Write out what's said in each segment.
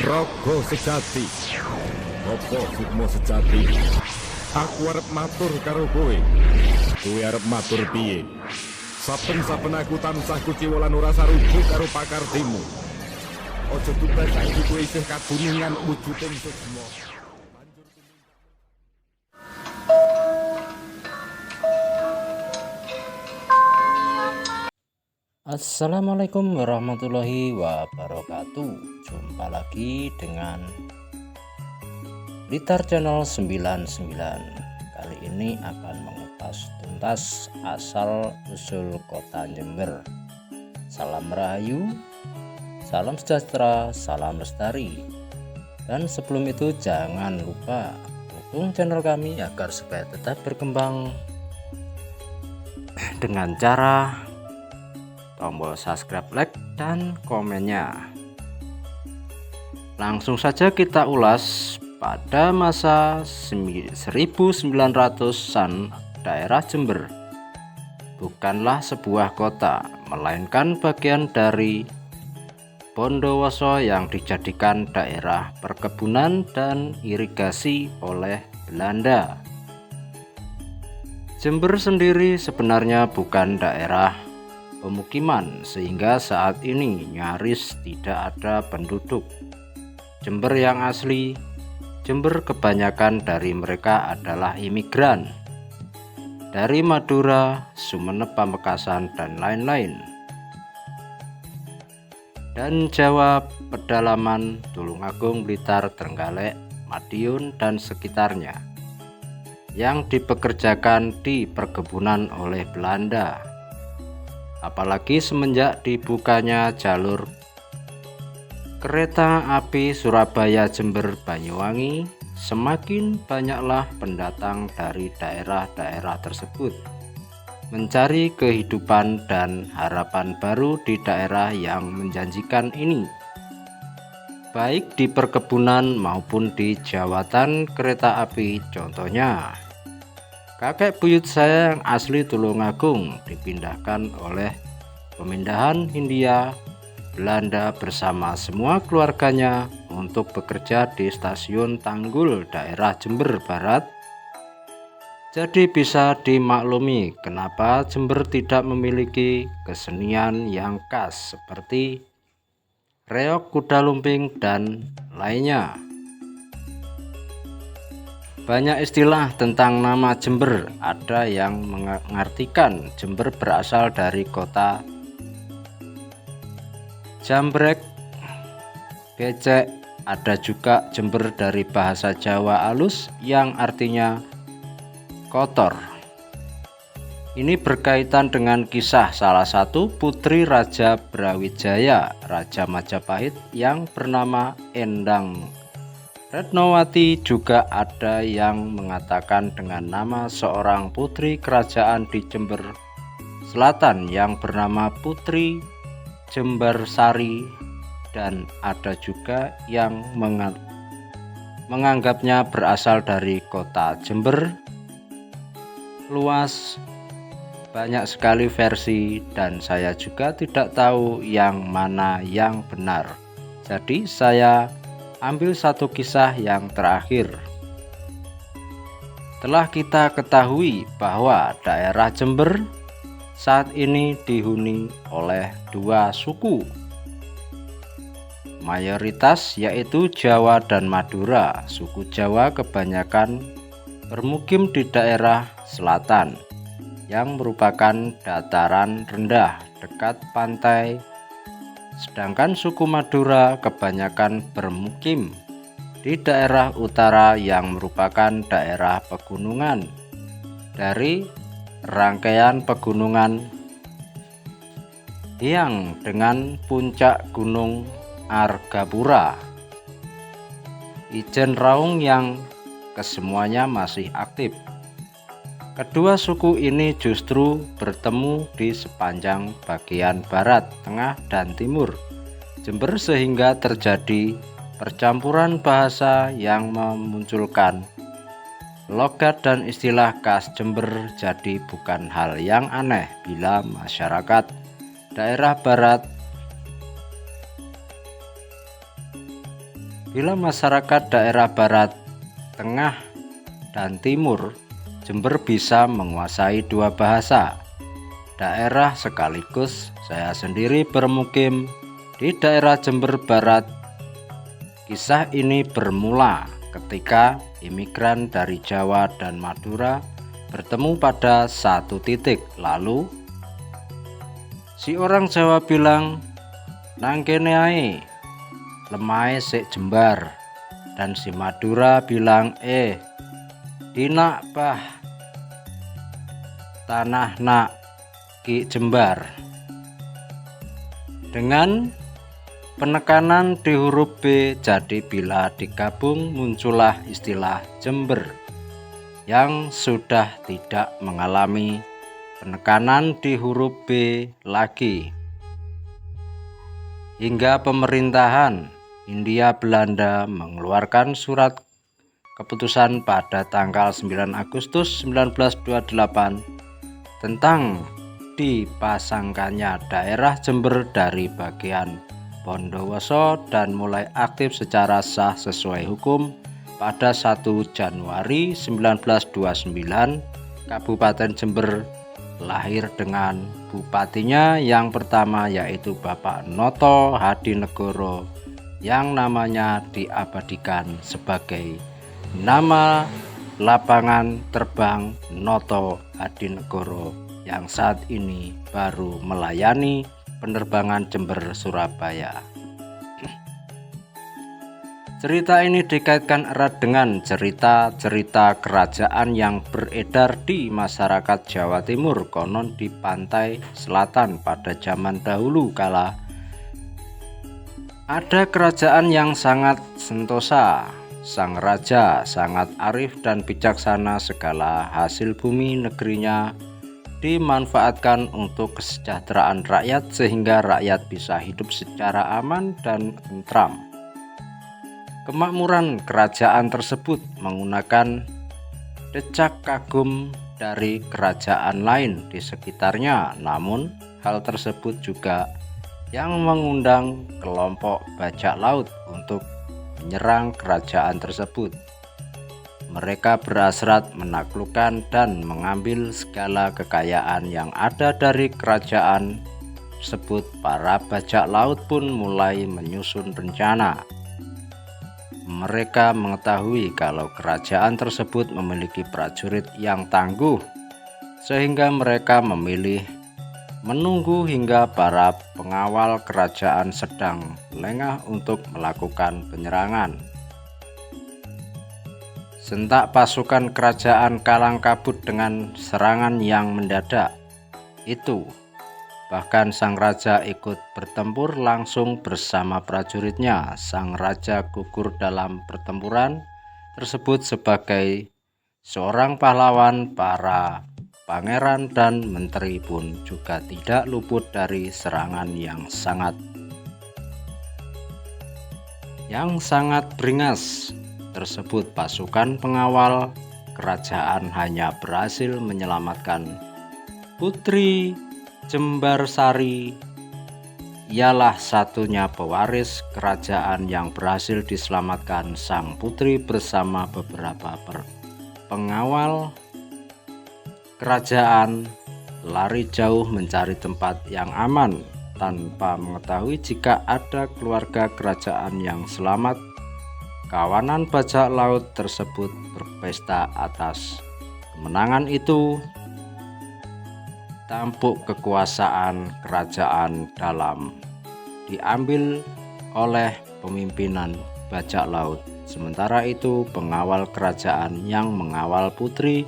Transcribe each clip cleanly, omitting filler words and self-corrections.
Raga sejati. Apa sukma sejati? Aku arep matur karo kowe. Kowe arep matur piye? Saben-saben aku tansah kuciwa lan ora sarujuk karo pakartimu. Aja tugas saiki kowe isih kagunungan wujuding sukma. Assalamualaikum warahmatullahi wabarakatuh. Jumpa lagi dengan Blitar Channel 99. Kali ini akan mengupas tuntas asal usul kota Jember. Salam Rahayu, salam sejahtera, salam lestari. Dan sebelum itu jangan lupa dukung channel kami agar supaya tetap berkembang dengan cara tombol subscribe, like, dan komennya. Langsung saja kita ulas. Pada masa 1900-an, daerah Jember bukanlah sebuah kota, melainkan bagian dari Bondowoso yang dijadikan daerah perkebunan dan irigasi oleh Belanda. Jember sendiri sebenarnya bukan daerah pemukiman, sehingga saat ini nyaris tidak ada penduduk Jember yang asli. Jember kebanyakan dari mereka adalah imigran dari Madura, Sumeneb, Pamekasan, dan lain-lain, dan Jawa pedalaman, Tulungagung, Blitar, Trenggalek, Madiun, dan sekitarnya, yang dipekerjakan di perkebunan oleh Belanda. Apalagi semenjak dibukanya jalur kereta api Surabaya Jember Banyuwangi, semakin banyaklah pendatang dari daerah-daerah tersebut mencari kehidupan dan harapan baru di daerah yang menjanjikan ini, baik di perkebunan maupun di jawatan kereta api. Contohnya, kakek buyut saya yang asli Tulungagung dipindahkan oleh pemindahan Hindia Belanda bersama semua keluarganya untuk bekerja di stasiun Tanggul, daerah Jember Barat. Jadi bisa dimaklumi kenapa Jember tidak memiliki kesenian yang khas seperti reog, kuda lumping, dan lainnya. Banyak istilah tentang nama Jember. Ada yang mengartikan Jember berasal dari kota jambrek, becek. Ada juga Jember dari bahasa Jawa alus yang artinya kotor. Ini berkaitan dengan kisah salah satu putri Raja Brawijaya, Raja Majapahit, yang bernama Endang Retnowati. Juga ada yang mengatakan dengan nama seorang putri kerajaan di Jember Selatan yang bernama Putri Jembersari, dan ada juga yang menganggapnya berasal dari kota Jember. Luas, banyak sekali versi, dan saya juga tidak tahu yang mana yang benar. Jadi saya ambil satu kisah yang terakhir. Telah kita ketahui bahwa daerah Jember saat ini dihuni oleh dua suku mayoritas, yaitu Jawa dan Madura. Suku Jawa kebanyakan bermukim di daerah selatan yang merupakan dataran rendah dekat pantai, sedangkan suku Madura kebanyakan bermukim di daerah utara yang merupakan daerah pegunungan dari rangkaian pegunungan yang dengan puncak Gunung Argapura, Ijen Raung, yang kesemuanya masih aktif. Kedua suku ini justru bertemu di sepanjang bagian barat, tengah, dan timur Jember, sehingga terjadi percampuran bahasa yang memunculkan logat dan istilah khas Jember. Jadi bukan hal yang aneh bila masyarakat daerah barat Bila masyarakat daerah barat, tengah, dan timur Jember bisa menguasai dua bahasa daerah sekaligus saya sendiri bermukim di daerah Jember Barat. Kisah ini bermula ketika imigran dari Jawa dan Madura bertemu pada satu titik. Lalu si orang Jawa bilang, "Nang kene ae, lemahe sik jembar." Dan si Madura bilang, "Dinak bah, tanah nak Ki Jembar." Dengan penekanan di huruf B, jadi bila digabung muncullah istilah Jember yang sudah tidak mengalami penekanan di huruf B lagi. Hingga pemerintahan Hindia Belanda mengeluarkan surat keputusan pada tanggal 9 Agustus 1928 tentang dipasangkannya daerah Jember dari bagian Bondowoso dan mulai aktif secara sah sesuai hukum pada 1 Januari 1929. Kabupaten Jember lahir dengan bupatinya yang pertama, yaitu Bapak Noto Hadinegoro, yang namanya diabadikan sebagai nama lapangan terbang Noto Hadinegoro yang saat ini baru melayani penerbangan Jember Surabaya. Cerita ini dikaitkan erat dengan cerita-cerita kerajaan yang beredar di masyarakat Jawa Timur. Konon di pantai selatan pada zaman dahulu kala ada kerajaan yang sangat sentosa. Sang raja sangat arif dan bijaksana. Segala hasil bumi negerinya dimanfaatkan untuk kesejahteraan rakyat sehingga rakyat bisa hidup secara aman dan tentram. Kemakmuran kerajaan tersebut menggunakan decak kagum dari kerajaan lain di sekitarnya. Namun hal tersebut juga yang mengundang kelompok bajak laut untuk menyerang kerajaan tersebut. Mereka berhasrat menaklukkan dan mengambil segala kekayaan yang ada dari kerajaan tersebut. Para bajak laut pun mulai menyusun rencana. Mereka mengetahui kalau kerajaan tersebut memiliki prajurit yang tangguh, sehingga mereka memilih menunggu hingga para pengawal kerajaan sedang lengah untuk melakukan penyerangan. Sentak pasukan kerajaan kalang kabut dengan serangan yang mendadak itu. Bahkan sang raja ikut bertempur langsung bersama prajuritnya. Sang raja gugur dalam pertempuran tersebut sebagai seorang pahlawan. Para pangeran dan menteri pun juga tidak luput dari serangan yang sangat beringas tersebut. Pasukan pengawal kerajaan hanya berhasil menyelamatkan Putri Jembarsari. Ialah satunya pewaris kerajaan yang berhasil diselamatkan. Sang putri bersama beberapa pengawal kerajaan lari jauh mencari tempat yang aman tanpa mengetahui jika ada keluarga kerajaan yang selamat. Kawanan bajak laut tersebut berpesta atas kemenangan itu. Tampuk kekuasaan kerajaan dalam diambil oleh pemimpinan bajak laut. Sementara itu pengawal kerajaan yang mengawal Putri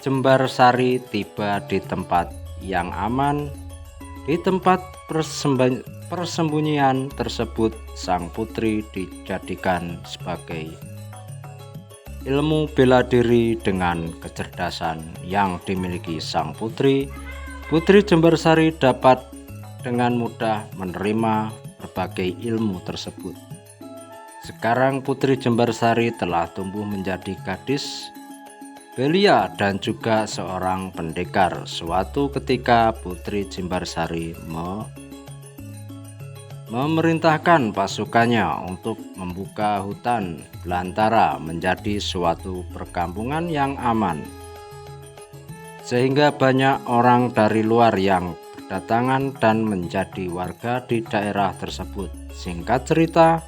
Jembarsari tiba di tempat yang aman. Di tempat persembunyian tersebut sang putri dijadikan sebagai ilmu bela diri. Dengan kecerdasan yang dimiliki sang putri, Putri Jembarsari dapat dengan mudah menerima berbagai ilmu tersebut. Sekarang Putri Jembarsari telah tumbuh menjadi gadis belia dan juga seorang pendekar. Suatu ketika Putri Jembarsari memerintahkan pasukannya untuk membuka hutan belantara menjadi suatu perkampungan yang aman, sehingga banyak orang dari luar yang berdatangan dan menjadi warga di daerah tersebut. Singkat cerita,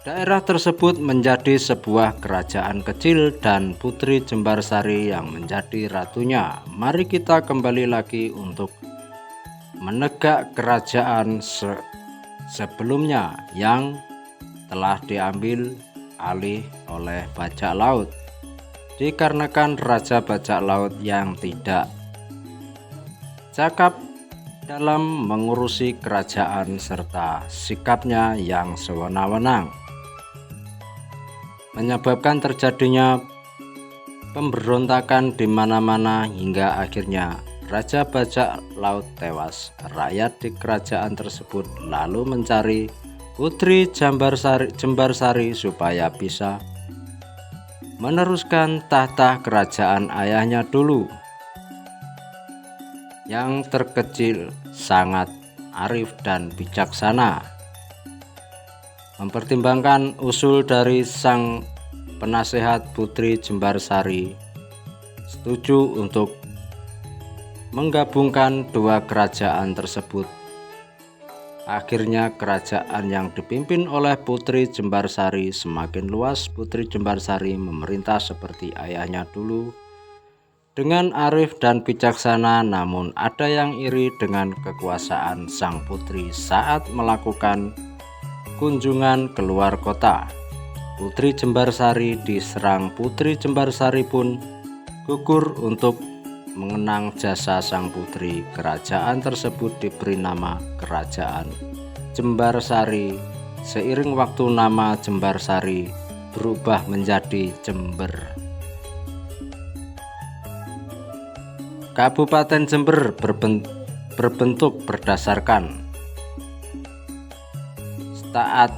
daerah tersebut menjadi sebuah kerajaan kecil dan Putri Jembarsari yang menjadi ratunya. Mari kita kembali lagi untuk menegak kerajaan sebelumnya yang telah diambil alih oleh bajak laut, dikarenakan Raja Bajak Laut yang tidak cakap dalam mengurusi kerajaan serta sikapnya yang sewenang-wenang, menyebabkan terjadinya pemberontakan di mana-mana hingga akhirnya Raja Bajak Laut tewas. Rakyat di kerajaan tersebut lalu mencari Putri Jembarsari supaya bisa meneruskan tahta kerajaan ayahnya dulu, yang terkecil sangat arif dan bijaksana. Mempertimbangkan usul dari sang penasehat, Putri Jembarsari setuju untuk menggabungkan dua kerajaan tersebut. Akhirnya kerajaan yang dipimpin oleh Putri Jembarsari semakin luas. Putri Jembarsari memerintah seperti ayahnya dulu dengan arif dan bijaksana, namun ada yang iri dengan kekuasaan sang putri saat melakukan kunjungan keluar kota. Putri Jembarsari diserang. Putri Jembarsari pun gugur untuk mengenang jasa sang putri. Kerajaan tersebut diberi nama Kerajaan Jembarsari. Seiring waktu nama Jembarsari berubah menjadi Jember. Kabupaten Jember berbentuk berdasarkan Staat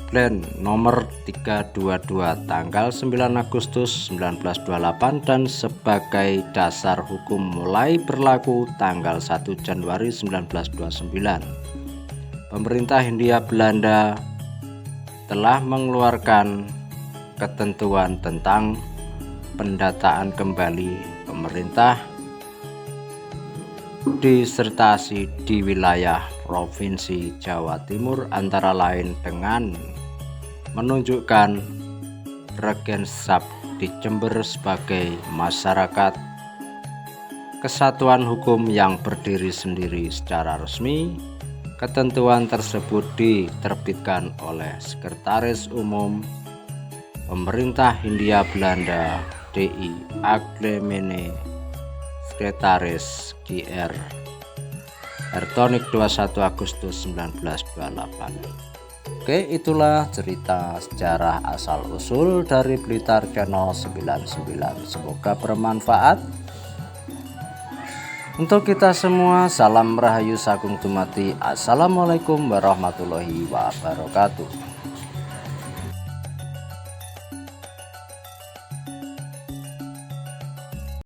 Plan nomor 322 tanggal 9 Agustus 1928 dan sebagai dasar hukum mulai berlaku tanggal 1 Januari 1929. Pemerintah Hindia Belanda telah mengeluarkan ketentuan tentang pendataan kembali pemerintah disertasi di wilayah Provinsi Jawa Timur, antara lain dengan menunjukkan Regensap di Jember sebagai masyarakat kesatuan hukum yang berdiri sendiri secara resmi. Ketentuan tersebut diterbitkan oleh Sekretaris Umum Pemerintah Hindia Belanda D.I. Aglemene, Sekretaris Gr. Hertonik 21 Agustus 1928. Oke, itulah cerita sejarah asal-usul dari Blitar Channel 99. Semoga bermanfaat untuk kita semua. Salam Rahayu Sagung Dumadi. Assalamualaikum warahmatullahi wabarakatuh.